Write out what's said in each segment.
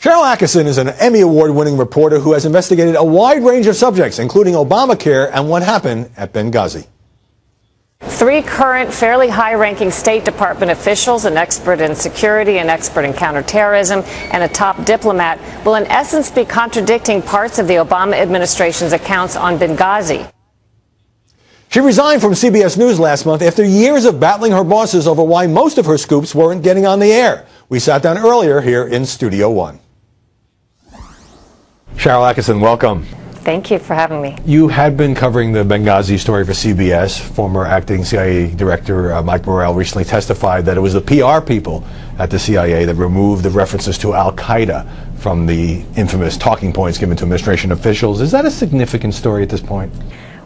Sharyl Attkisson is an Emmy Award-winning reporter who has investigated a wide range of subjects, including Obamacare and what happened at Benghazi. 3 current, fairly high-ranking State Department officials, an expert in security, an expert in counterterrorism, and a top diplomat will in essence be contradicting parts of the Obama administration's accounts on Benghazi. She resigned from CBS News last month after years of battling her bosses over why most of her scoops weren't getting on the air. We sat down earlier here in Studio One. Sharyl Attkisson, welcome. Thank you for having me. You had been covering the Benghazi story for CBS. Former acting CIA Director Mike Morrell recently testified that it was the PR people at the CIA that removed the references to al-Qaeda from the infamous talking points given to administration officials. Is that a significant story at this point?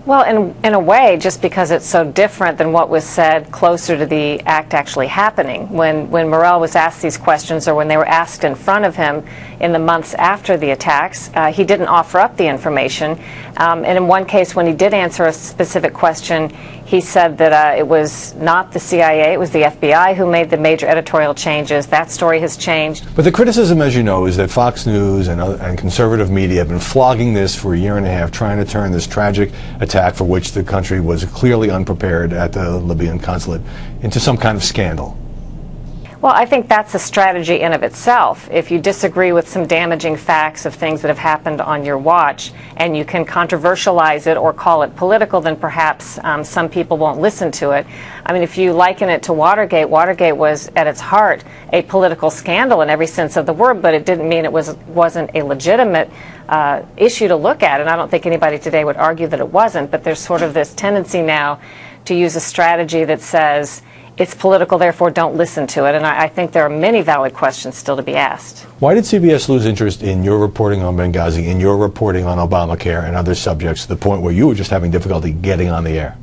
Well, in a way, just because it's so different than what was said closer to the act actually happening. When Morrell was asked these questions, or when they were asked in front of him in the months after the attacks, he didn't offer up the information. And in one case, when he did answer a specific question, he said that it was not the CIA, it was the FBI who made the major editorial changes. That story has changed. But the criticism, as you know, is that Fox News and conservative media have been flogging this for a year and a half, trying to turn this tragic attack for which the country was clearly unprepared at the Libyan consulate into some kind of scandal. Well, I think that's a strategy in of itself. If you disagree with some damaging facts of things that have happened on your watch, and you can controversialize it or call it political, then perhaps some people won't listen to it. I mean, if you liken it to Watergate, Watergate was at its heart a political scandal in every sense of the word, but it didn't mean it wasn't a legitimate issue to look at, and I don't think anybody today would argue that it wasn't, but there's sort of this tendency now to use a strategy that says, it's political, therefore don't listen to it. And I think there are many valid questions still to be asked. Why did CBS lose interest in your reporting on Benghazi, in your reporting on Obamacare and other subjects, to the point where you were just having difficulty getting on the air?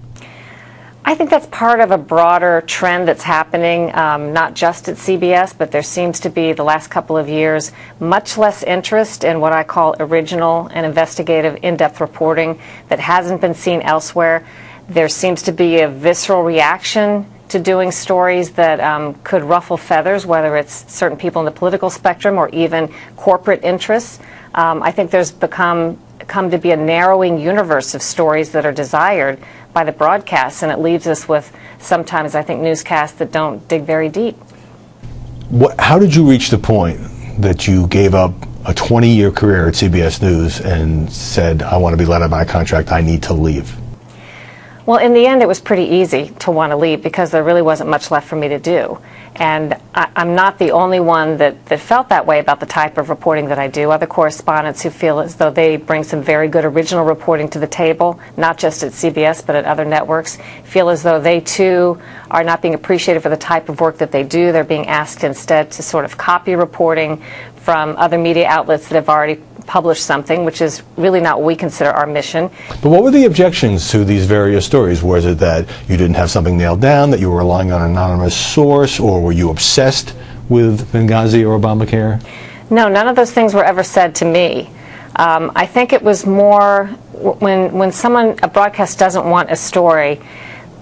I think that's part of a broader trend that's happening, not just at CBS, but there seems to be, the last couple of years, much less interest in what I call original and investigative in-depth reporting that hasn't been seen elsewhere. There seems to be a visceral reaction to doing stories that could ruffle feathers, whether it's certain people in the political spectrum or even corporate interests. I think there's come to be a narrowing universe of stories that are desired by the broadcasts, and it leaves us with sometimes, I think, newscasts that don't dig very deep. How did you reach the point that you gave up a 20-year career at CBS News and said, I want to be let out of my contract, I need to leave? Well, in the end, it was pretty easy to want to leave because there really wasn't much left for me to do. And I'm not the only one that felt that way about the type of reporting that I do. Other correspondents who feel as though they bring some very good original reporting to the table, not just at CBS but at other networks, feel as though they too are not being appreciated for the type of work that they do. They're being asked instead to sort of copy reporting from other media outlets that have already published something, which is really not what we consider our mission. But what were the objections to these various stories? Was it that you didn't have something nailed down, that you were relying on an anonymous source, or were you obsessed with Benghazi or Obamacare? No, none of those things were ever said to me. I think it was more when a broadcast doesn't want a story,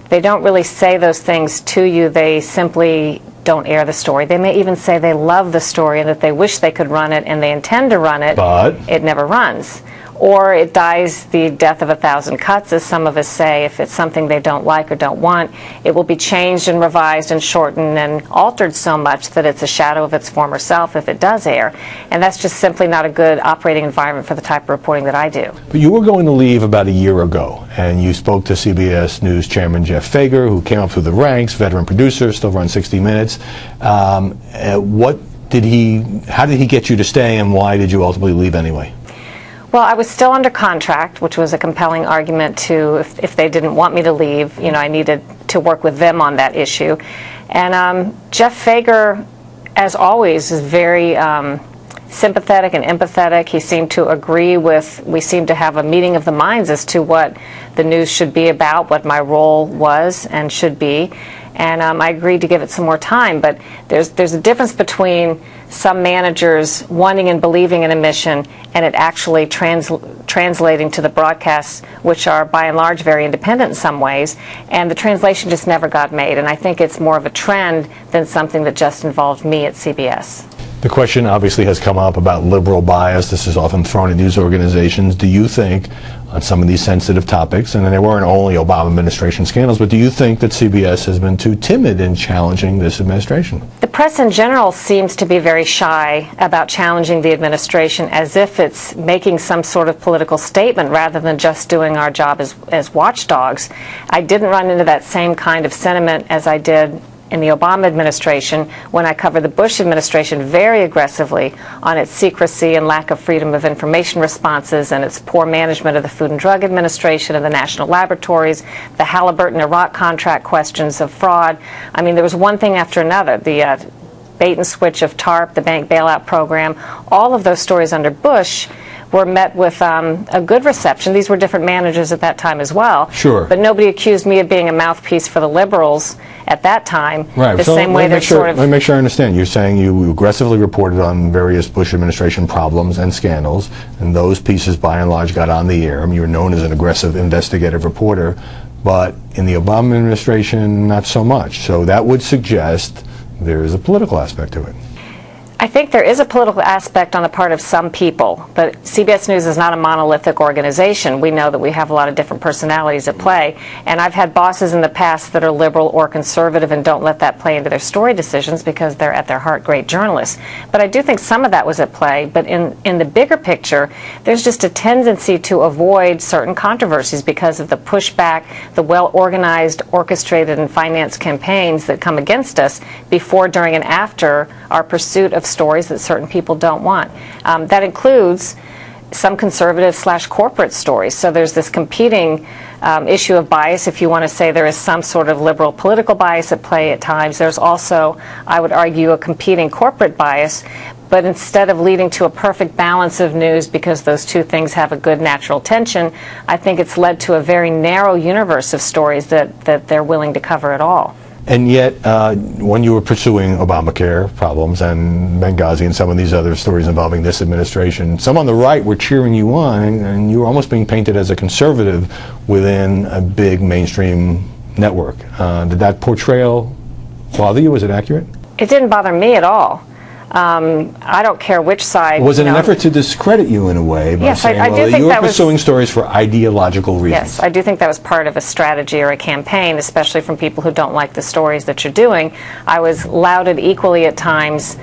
they don't really say those things to you. They simply don't air the story. They may even say they love the story and that they wish they could run it and they intend to run it, but it never runs. Or it dies the death of 1,000 cuts, as some of us say. If it's something they don't like or don't want, it will be changed and revised and shortened and altered so much that it's a shadow of its former self if it does air. And that's just simply not a good operating environment for the type of reporting that I do. But you were going to leave about a year ago, and you spoke to CBS News Chairman Jeff Fager, who came up through the ranks, veteran producer, still runs 60 Minutes. How did he get you to stay, and why did you ultimately leave anyway? Well, I was still under contract, which was a compelling argument to, if they didn't want me to leave, you know, I needed to work with them on that issue. And Jeff Fager, as always, is very sympathetic and empathetic. He seemed to agree we seemed to have a meeting of the minds as to what the news should be about, what my role was and should be. And I agreed to give it some more time, but there's a difference between some managers wanting and believing in a mission and it actually translating to the broadcasts, which are by and large very independent in some ways, and the translation just never got made. And I think it's more of a trend than something that just involved me at CBS. The question obviously has come up about liberal bias. This is often thrown at news organizations. Do you think, on some of these sensitive topics, and they weren't only Obama administration scandals, but do you think that CBS has been too timid in challenging this administration? The press in general seems to be very shy about challenging the administration, as if it's making some sort of political statement rather than just doing our job as watchdogs. I didn't run into that same kind of sentiment as I did in the Obama administration when I covered the Bush administration very aggressively on its secrecy and lack of freedom of information responses and its poor management of the Food and Drug Administration and the national laboratories, the Halliburton Iraq contract questions of fraud. I mean, there was one thing after another. The bait and switch of TARP, the bank bailout program, all of those stories under Bush were met with a good reception. These were different managers at that time as well. Sure. But nobody accused me of being a mouthpiece for the liberals at that time. Right. The so same way they're sort of... Let me make sure I understand. You're saying you aggressively reported on various Bush administration problems and scandals, and those pieces by and large got on the air. I mean, you were known as an aggressive investigative reporter, but in the Obama administration, not so much. So that would suggest there's a political aspect to it. I think there is a political aspect on the part of some people, but CBS News is not a monolithic organization. We know that we have a lot of different personalities at play, and I've had bosses in the past that are liberal or conservative and don't let that play into their story decisions because they're at their heart great journalists. But I do think some of that was at play, but in the bigger picture, there's just a tendency to avoid certain controversies because of the pushback, the well-organized, orchestrated, and financed campaigns that come against us before, during, and after our pursuit of stories that certain people don't want. That includes some conservative/corporate stories. So there's this competing issue of bias. If you want to say there is some sort of liberal political bias at play at times, there's also, I would argue, a competing corporate bias. But instead of leading to a perfect balance of news because those two things have a good natural tension, I think it's led to a very narrow universe of stories that they're willing to cover at all. And yet, when you were pursuing Obamacare problems and Benghazi and some of these other stories involving this administration, some on the right were cheering you on, and you were almost being painted as a conservative within a big mainstream network. Did that portrayal bother you? Was it accurate? It didn't bother me at all. I don't care which side. Was it an effort to discredit you in a way by yes, saying, I do think you were that pursuing stories for ideological reasons? Yes, I do think that was part of a strategy or a campaign, especially from people who don't like the stories that you're doing. I was lauded equally at times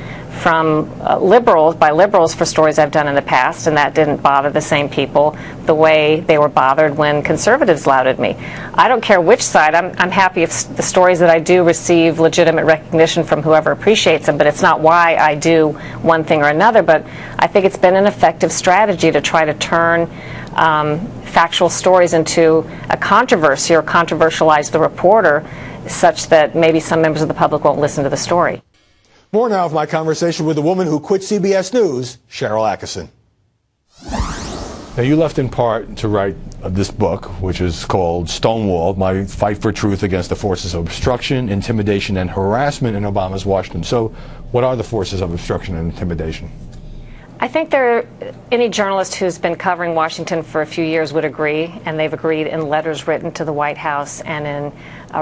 from by liberals for stories I've done in the past, and that didn't bother the same people the way they were bothered when conservatives lauded me. I don't care which side. I'm happy if the stories that I do receive legitimate recognition from whoever appreciates them, but it's not why I do one thing or another. But I think it's been an effective strategy to try to turn factual stories into a controversy or controversialize the reporter such that maybe some members of the public won't listen to the story. More now of my conversation with the woman who quit CBS News, Sharyl Attkisson. Now, you left in part to write this book, which is called Stonewall: My Fight for Truth Against the Forces of Obstruction, Intimidation, and Harassment in Obama's Washington. So what are the forces of obstruction and intimidation? I think any journalist who's been covering Washington for a few years would agree, and they've agreed in letters written to the White House and in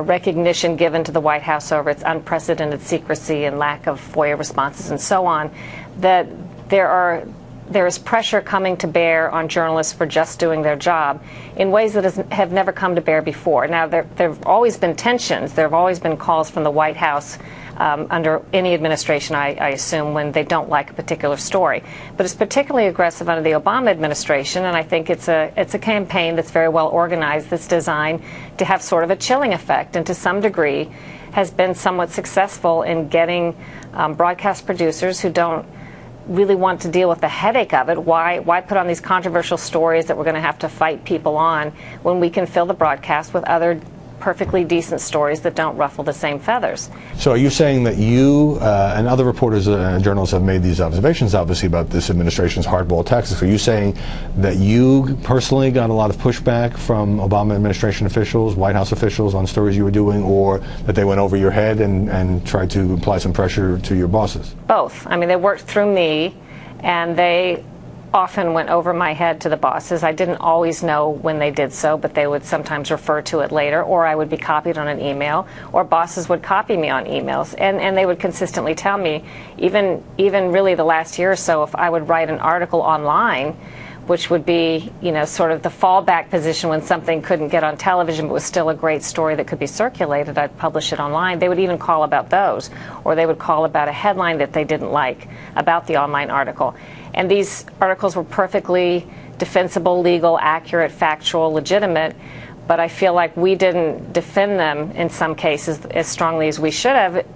recognition given to the White House over its unprecedented secrecy and lack of FOIA responses and so on, that there is pressure coming to bear on journalists for just doing their job in ways that have never come to bear before. Now, there have always been tensions. There have always been calls from the White House under any administration, I assume, when they don't like a particular story. But it's particularly aggressive under the Obama administration, and I think it's a campaign that's very well organized, that's designed to have sort of a chilling effect, and to some degree has been somewhat successful in getting broadcast producers who don't really want to deal with the headache of it. Why put on these controversial stories that we're going to have to fight people on when we can fill the broadcast with other perfectly decent stories that don't ruffle the same feathers? So are you saying that you and other reporters and journalists have made these observations, obviously, about this administration's hardball tactics? Are you saying that you personally got a lot of pushback from Obama administration officials, White House officials, on stories you were doing, or that they went over your head and tried to apply some pressure to your bosses? Both. I mean, they worked through me, and they often went over my head to the bosses. I didn't always know when they did so, but they would sometimes refer to it later, or I would be copied on an email, or bosses would copy me on emails, and they would consistently tell me, even really the last year or so, if I would write an article online, which would be, you know, sort of the fallback position when something couldn't get on television but was still a great story that could be circulated, I'd publish it online. They would even call about those, or they would call about a headline that they didn't like about the online article. And these articles were perfectly defensible, legal, accurate, factual, legitimate, but I feel like we didn't defend them in some cases as strongly as we should have.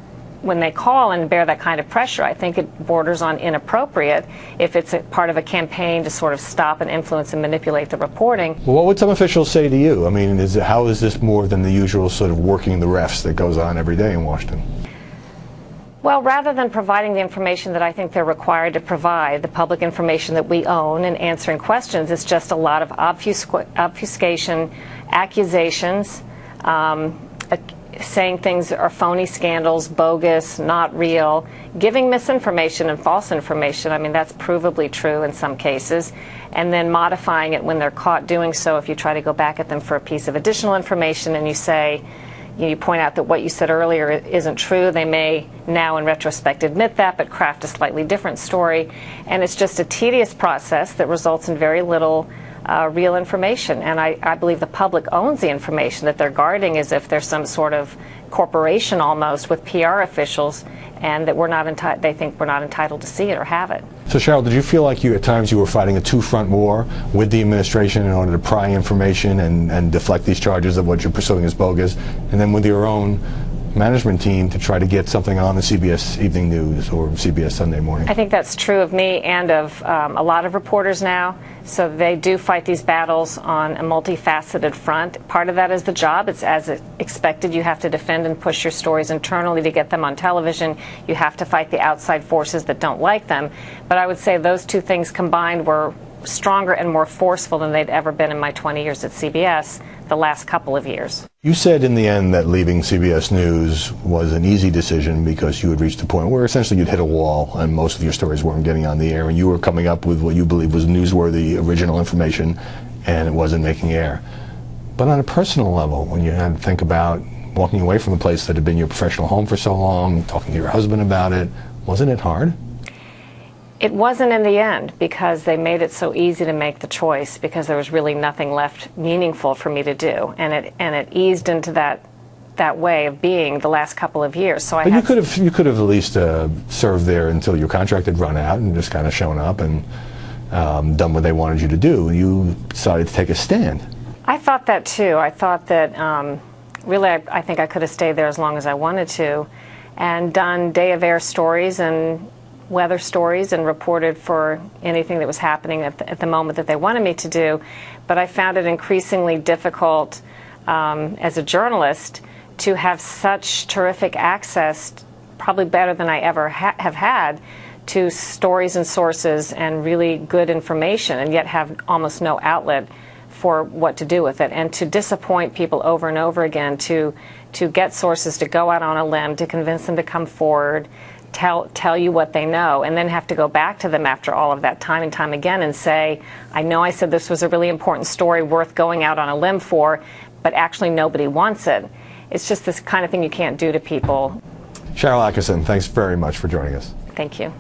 When they call and bear that kind of pressure, I think it borders on inappropriate if it's a part of a campaign to sort of stop and influence and manipulate the reporting. Well, what would some officials say to you? I mean, how is this more than the usual sort of working the refs that goes on every day in Washington? Well, rather than providing the information that I think they're required to provide, the public information that we own, and answering questions, it's just a lot of obfuscation, accusations, saying things are phony scandals, bogus, not real, giving misinformation and false information. I mean, that's provably true in some cases, and then modifying it when they're caught doing so. If you try to go back at them for a piece of additional information and you say, you point out that what you said earlier isn't true, they may now in retrospect admit that, but craft a slightly different story. And it's just a tedious process that results in very little real information. And I believe the public owns the information that they're guarding as if there's some sort of corporation almost with PR officials, and that they think we're not entitled to see it or have it. So Sharyl, did you feel like at times you were fighting a two-front war with the administration in order to pry information and deflect these charges of what you're pursuing as bogus, and then with your own management team to try to get something on the CBS Evening News or CBS Sunday Morning? I think that's true of me and of a lot of reporters now. So they do fight these battles on a multifaceted front. Part of that is the job. It's as expected. You have to defend and push your stories internally to get them on television. You have to fight the outside forces that don't like them. But I would say those two things combined were stronger and more forceful than they'd ever been in my 20 years at CBS the last couple of years. You said in the end that leaving CBS News was an easy decision because you had reached a point where essentially you'd hit a wall and most of your stories weren't getting on the air, and you were coming up with what you believe was newsworthy original information and it wasn't making air. But on a personal level, when you had to think about walking away from the place that had been your professional home for so long, talking to your husband about it, wasn't it hard? It wasn't in the end, because they made it so easy to make the choice, because there was really nothing left meaningful for me to do, and it eased into that way of being the last couple of years. So you could have at least served there until your contract had run out and just kind of shown up and done what they wanted you to do. You decided to take a stand. I thought that too. I thought that really I think I could have stayed there as long as I wanted to, and done day of air stories and weather stories and reported for anything that was happening at the moment that they wanted me to do. But I found it increasingly difficult as a journalist to have such terrific access, probably better than I ever have had, to stories and sources and really good information, and yet have almost no outlet for what to do with it, and to disappoint people over and over again, to get sources to go out on a limb, to convince them to come forward, tell you what they know, and then have to go back to them after all of that time and time again and say, I know I said this was a really important story worth going out on a limb for, but actually nobody wants it. It's just this kind of thing you can't do to people. Sharyl Attkisson, thanks very much for joining us. Thank you.